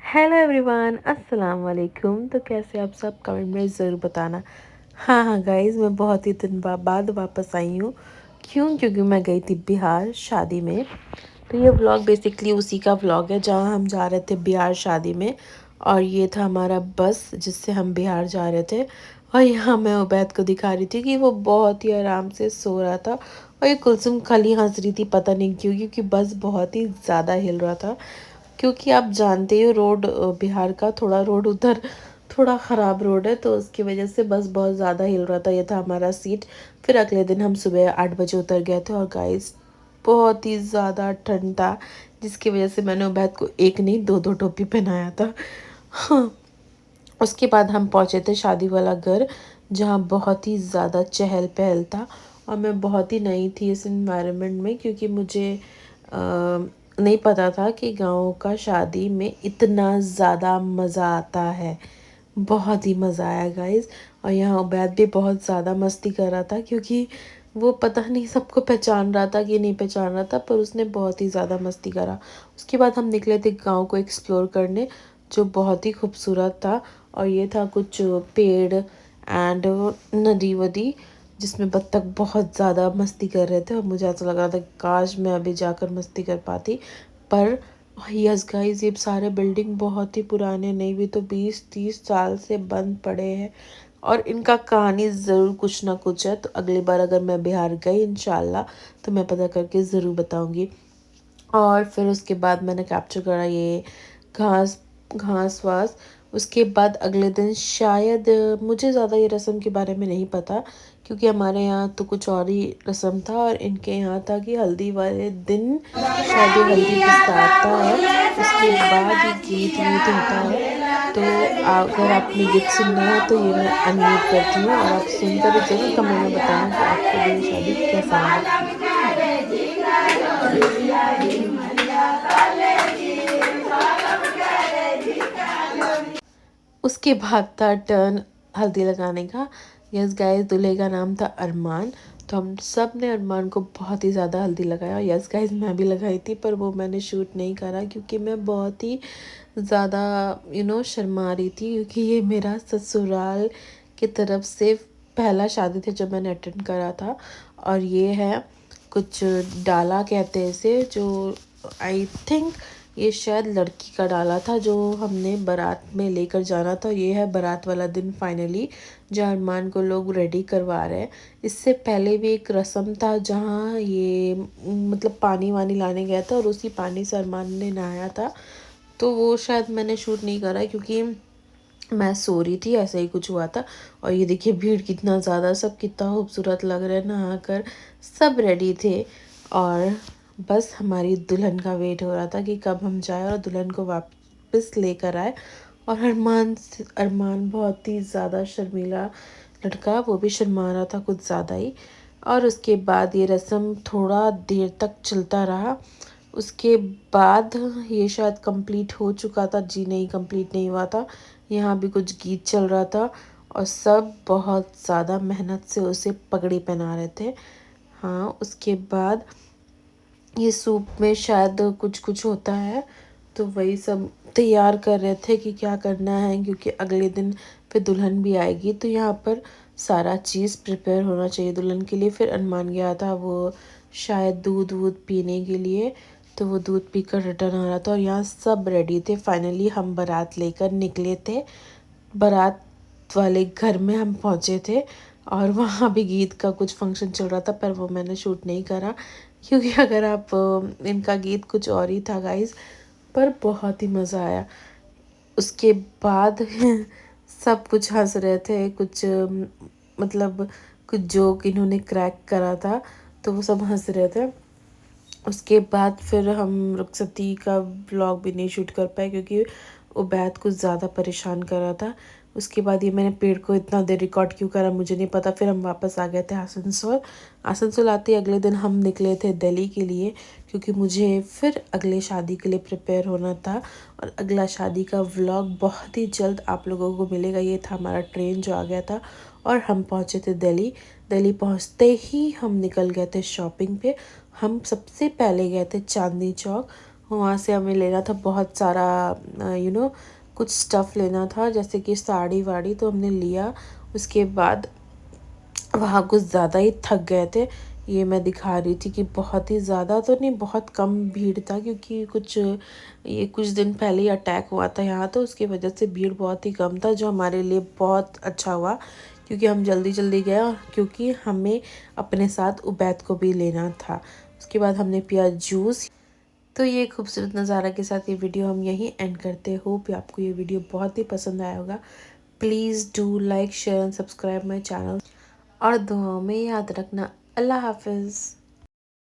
Hello everyone, अस्सलाम वालेकुम। तो कैसे आप सब, कमेंट में ज़रूर बताना। हाँ गाइस, मैं बहुत ही दिन बाद वापस आई हूँ। क्योंकि मैं गई थी बिहार शादी में। तो ये व्लॉग बेसिकली उसी का व्लॉग है जहाँ हम जा रहे थे बिहार शादी में। और ये था हमारा बस जिससे हम बिहार जा रहे थे। और यहाँ मैं उबैद को दिखा रही थी कि वो बहुत ही आराम से सो रहा था। और ये कुलसुम खाली हंस रही थी, पता नहीं क्यों, क्योंकि बस बहुत ही ज़्यादा हिल रहा था। क्योंकि आप जानते हो रोड, बिहार का थोड़ा रोड उधर थोड़ा ख़राब रोड है, तो उसकी वजह से बस बहुत ज़्यादा हिल रहा था। ये था हमारा सीट। फिर अगले दिन हम सुबह 8 बजे उतर गए थे। और गाइस, बहुत ही ज़्यादा ठंड था, जिसकी वजह से मैंने उबैद को एक नहीं दो दो टोपी पहनाया था। हाँ। उसके बाद हम पहुँचे थे शादी वाला घर, जहाँ बहुत ही ज़्यादा चहल पहल था। और मैं बहुत ही नई थी इस इन्वायरमेंट में, क्योंकि मुझे नहीं पता था कि गाँव का शादी में इतना ज़्यादा मज़ा आता है। बहुत ही मज़ा आया गाइस। और यहाँ उबैद भी बहुत ज़्यादा मस्ती कर रहा था, क्योंकि वो पता नहीं सबको पहचान रहा था कि नहीं पहचान रहा था, पर उसने बहुत ही ज़्यादा मस्ती करा। उसके बाद हम निकले थे गांव को एक्सप्लोर करने, जो बहुत ही खूबसूरत था। और ये था कुछ पेड़ एंड नदी वदी, जिसमें बत्तख बहुत ज़्यादा मस्ती कर रहे थे। और मुझे ऐसा लग रहा था काश मैं अभी जाकर मस्ती कर पाती। पर यस गाइस, ये सारे बिल्डिंग बहुत ही पुराने, नहीं भी तो 20-30 साल से बंद पड़े हैं। और इनका कहानी ज़रूर कुछ ना कुछ है। तो अगली बार अगर मैं बिहार गई इंशाल्लाह, तो मैं पता करके ज़रूर बताऊंगी। और फिर उसके बाद मैंने कैप्चर करा ये घास घास वास। उसके बाद अगले दिन शायद, मुझे ज़्यादा ये रस्म के बारे में नहीं पता, क्योंकि हमारे यहाँ तो कुछ और ही रस्म था। और इनके यहाँ था कि हल्दी वाले दिन शायद ये हल्दी पिसताता है। उसके बाद ये गीत वीत होता है। तो अगर आपने गीत सुनना है तो ये मैं अनम्यूट करती हूँ, और आप सुनकर ज़रूर कमेंट में बताना कि आपको भी ये शादी कैसा लगा। उसके बाद था टर्न हल्दी लगाने का। यस गाइस, दूल्हे का नाम था अरमान। तो हम सब ने अरमान को बहुत ही ज़्यादा हल्दी लगाया। यस गाइस, मैं भी लगाई थी, पर वो मैंने शूट नहीं करा, क्योंकि मैं बहुत ही ज़्यादा शर्मा रही थी। क्योंकि ये मेरा ससुराल की तरफ से पहला शादी था जब मैंने अटेंड करा था। और ये है कुछ डाला कहते हैं इसे, जो आई थिंक ये शायद लड़की का डाला था, जो हमने बारात में लेकर जाना था। ये है बारात वाला दिन फाइनली, जहाँ अरमान को लोग रेडी करवा रहे हैं। इससे पहले भी एक रस्म था जहाँ ये मतलब पानी वानी लाने गया था, और उसी पानी से अरमान ने नहाया था। तो वो शायद मैंने शूट नहीं करा, क्योंकि मैं सो रही थी, ऐसा ही कुछ हुआ था। और ये देखिए भीड़ कितना ज़्यादा, सब कितना खूबसूरत लग रहा है नहा कर। सब रेडी थे, और बस हमारी दुल्हन का वेट हो रहा था कि कब हम जाए और दुल्हन को वापस लेकर आए। और अरमान बहुत ही ज़्यादा शर्मीला लड़का, वो भी शर्मा रहा था कुछ ज़्यादा ही। और उसके बाद ये रस्म थोड़ा देर तक चलता रहा। उसके बाद ये शायद कंप्लीट हो चुका था, जी नहीं कंप्लीट नहीं हुआ था। यहाँ भी कुछ गीत चल रहा था, और सब बहुत ज़्यादा मेहनत से उसे पगड़ी पहना रहे थे। हाँ, उसके बाद ये सूप में शायद कुछ कुछ होता है, तो वही सब तैयार कर रहे थे कि क्या करना है, क्योंकि अगले दिन फिर दुल्हन भी आएगी। तो यहाँ पर सारा चीज़ प्रिपेयर होना चाहिए दुल्हन के लिए। फिर अरमान गया था वो शायद दूध वूध पीने के लिए, तो वो दूध पीकर रिटर्न आ रहा था। और यहाँ सब रेडी थे। फाइनली हम बारात लेकर निकले थे। बारात वाले घर में हम पहुँचे थे, और वहाँ भी गीत का कुछ फंक्शन चल रहा था, पर वो मैंने शूट नहीं करा, क्योंकि अगर आप इनका गीत कुछ और ही था गाइस। पर बहुत ही मज़ा आया। उसके बाद सब कुछ हंस रहे थे, कुछ मतलब कुछ जोक इन्होंने क्रैक करा था, तो वो सब हंस रहे थे। उसके बाद फिर हम रुखसती का व्लॉग भी नहीं शूट कर पाए, क्योंकि उबैद कुछ ज़्यादा परेशान कर रहा था। उसके बाद ये मैंने पेड़ को इतना देर रिकॉर्ड क्यों करा मुझे नहीं पता। फिर हम वापस आ गए थे आसनसोल। आसनसोल आते ही अगले दिन हम निकले थे दिल्ली के लिए, क्योंकि मुझे फिर अगले शादी के लिए प्रिपेयर होना था। और अगला शादी का व्लॉग बहुत ही जल्द आप लोगों को मिलेगा। ये था हमारा ट्रेन जो आ गया था, और हम पहुँचे थे दिल्ली। दिल्ली पहुँचते ही हम निकल गए थे शॉपिंग पे। हम सबसे पहले गए थे चांदनी चौक, वहाँ से हमें लेना था बहुत सारा कुछ स्टफ़ लेना था, जैसे कि साड़ी वाड़ी, तो हमने लिया। उसके बाद वहाँ कुछ ज़्यादा ही थक गए थे। ये मैं दिखा रही थी कि बहुत ही ज़्यादा तो नहीं, बहुत कम भीड़ था, क्योंकि कुछ दिन पहले ही अटैक हुआ था यहाँ, तो उसकी वजह से भीड़ बहुत ही कम था, जो हमारे लिए बहुत अच्छा हुआ, क्योंकि हम जल्दी जल्दी गए, और क्योंकि हमें अपने साथ उबैद को भी लेना था। उसके बाद हमने पिया जूस। तो ये खूबसूरत नज़ारा के साथ ये वीडियो हम यहीं एंड करते। होप आपको ये वीडियो बहुत ही पसंद आया होगा। Please do like share and subscribe my channel, और दुआओं में याद रखना। अल्लाह हाफिज़।